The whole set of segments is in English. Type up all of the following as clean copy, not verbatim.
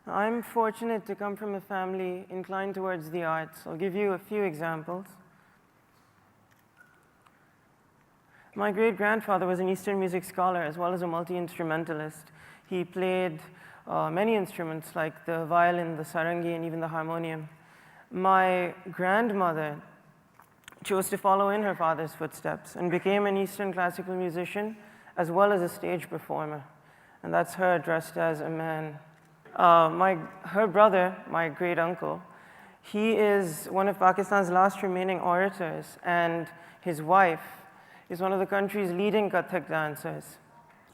I'm fortunate to come from a family inclined towards the arts. I'll give you a few examples. My great-grandfather was an Eastern music scholar as well as a multi-instrumentalist. He played many instruments like the violin, the sarangi, and even the harmonium. My grandmother chose to follow in her father's footsteps and became an Eastern classical musician as well as a stage performer. And that's her dressed as a man. Her brother, my great-uncle, he is one of Pakistan's last remaining orators, and his wife is one of the country's leading Kathak dancers.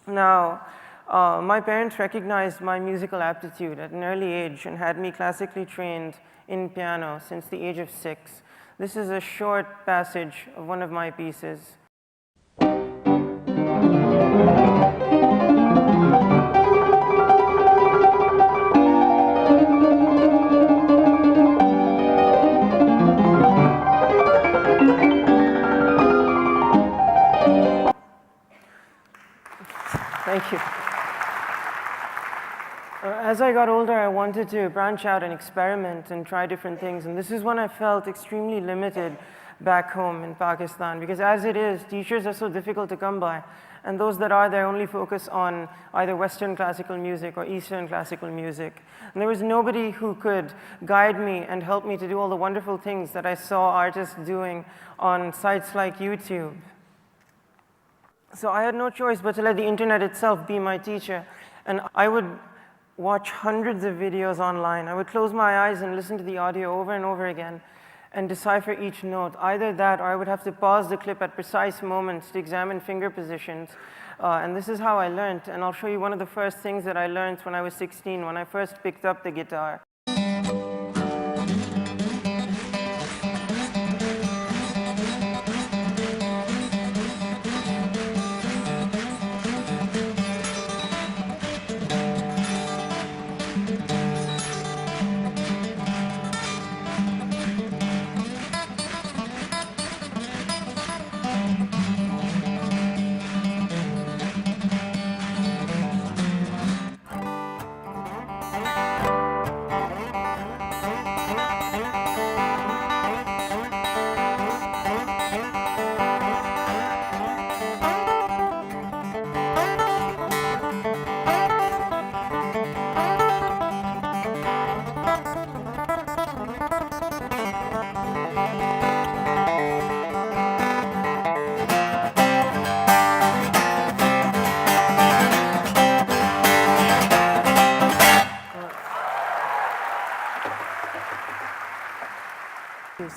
Now, my parents recognized my musical aptitude at an early age and had me classically trained in piano since the age of 6. This is a short passage of one of my pieces. Thank you. As I got older, I wanted to branch out and experiment and try different things. And this is when I felt extremely limited back home in Pakistan. Because as it is, teachers are so difficult to come by. And those that are there only focus on either Western classical music or Eastern classical music. And there was nobody who could guide me and help me to do all the wonderful things that I saw artists doing on sites like YouTube. So I had no choice but to let the internet itself be my teacher. And I would watch hundreds of videos online. I would close my eyes and listen to the audio over and over again and decipher each note. Either that, or I would have to pause the clip at precise moments to examine finger positions. And this is how I learned. And I'll show you one of the first things that I learned when I was 16, when I first picked up the guitar.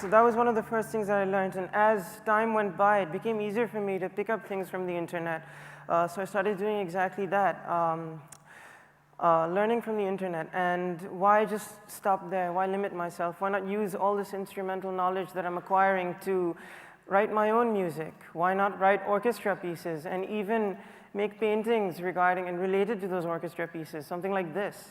So that was one of the first things that I learned, and as time went by, it became easier for me to pick up things from the internet. So I started doing exactly that, learning from the internet. And why just stop there? Why limit myself? Why not use all this instrumental knowledge that I'm acquiring to write my own music? Why not write orchestra pieces and even make paintings regarding and related to those orchestra pieces, something like this?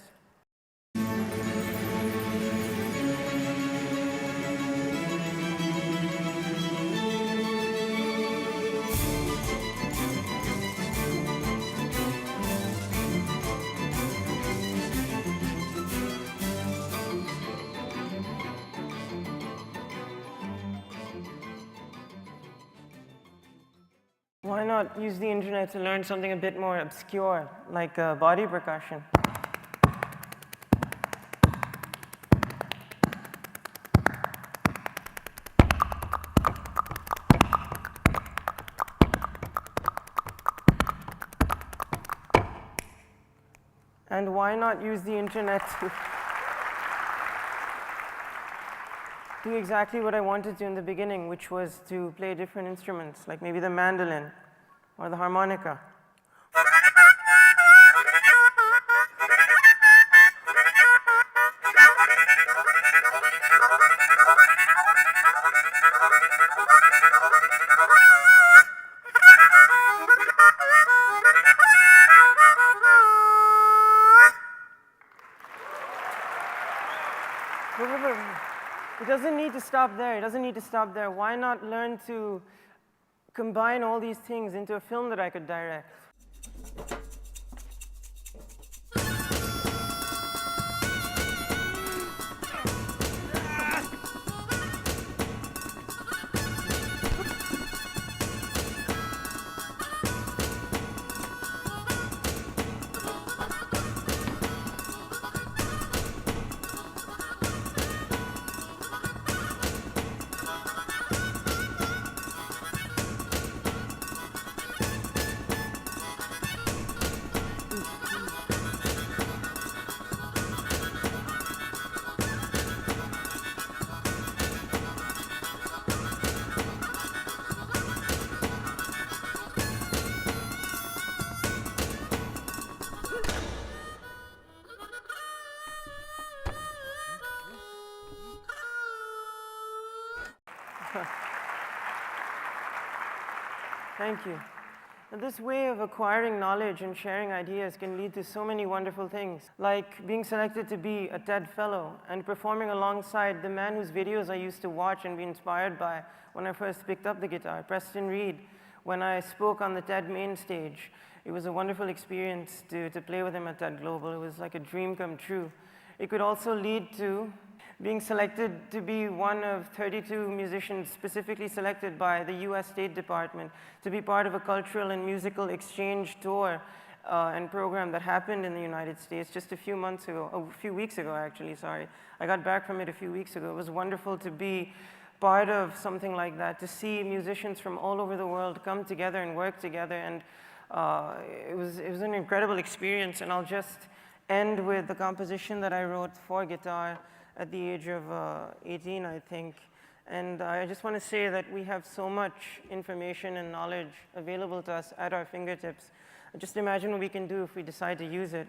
Why not use the internet to learn something a bit more obscure, like body percussion? And why not use the internet to do exactly what I wanted to in the beginning, which was to play different instruments, like maybe the mandolin or the harmonica. It doesn't need to stop there. It doesn't need to stop there. Why not learn to combine all these things into a film that I could direct? Thank you. And this way of acquiring knowledge and sharing ideas can lead to so many wonderful things, like being selected to be a TED Fellow and performing alongside the man whose videos I used to watch and be inspired by when I first picked up the guitar, Preston Reed, when I spoke on the TED main stage. It was a wonderful experience to play with him at TED Global. It was like a dream come true. It could also lead to being selected to be one of 32 musicians specifically selected by the US State Department to be part of a cultural and musical exchange tour and program that happened in the United States just a few weeks ago actually, sorry. I got back from it a few weeks ago. It was wonderful to be part of something like that, to see musicians from all over the world come together and work together, and it was an incredible experience. And I'll just end with the composition that I wrote for guitar at the age of 18, I think. And I just want to say that we have so much information and knowledge available to us at our fingertips. Just imagine what we can do if we decide to use it.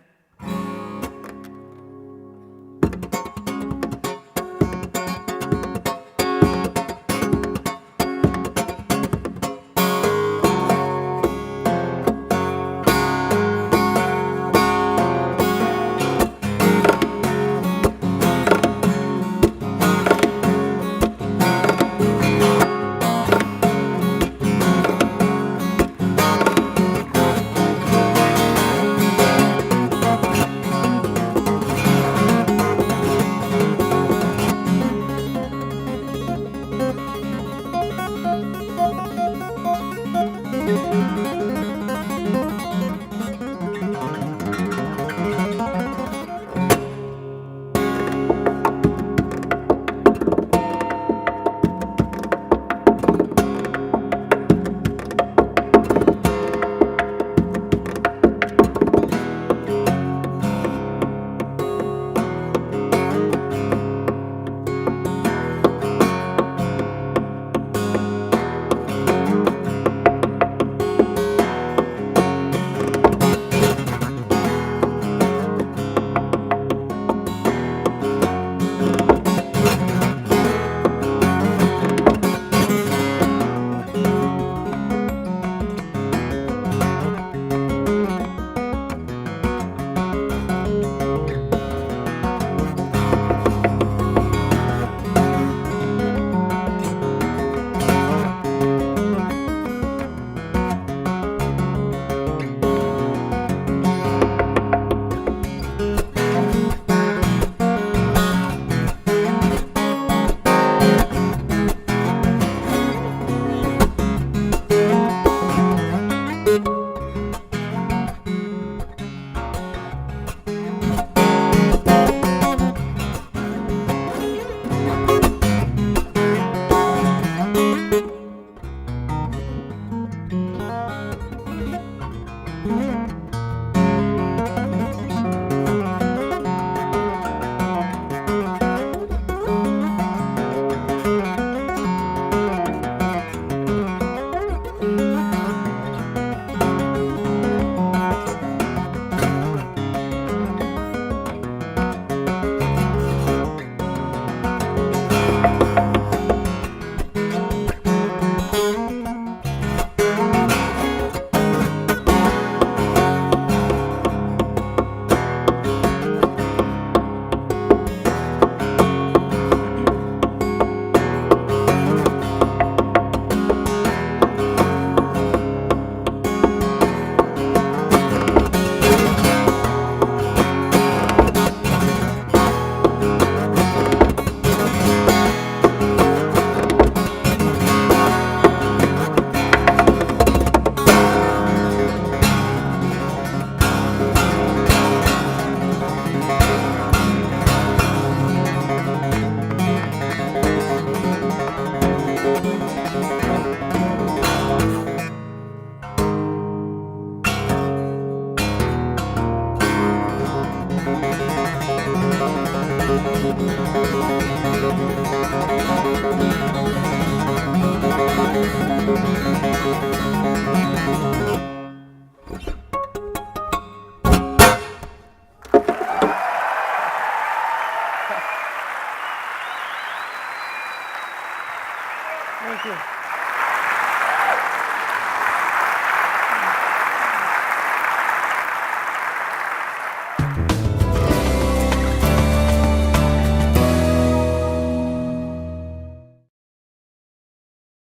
Thank you.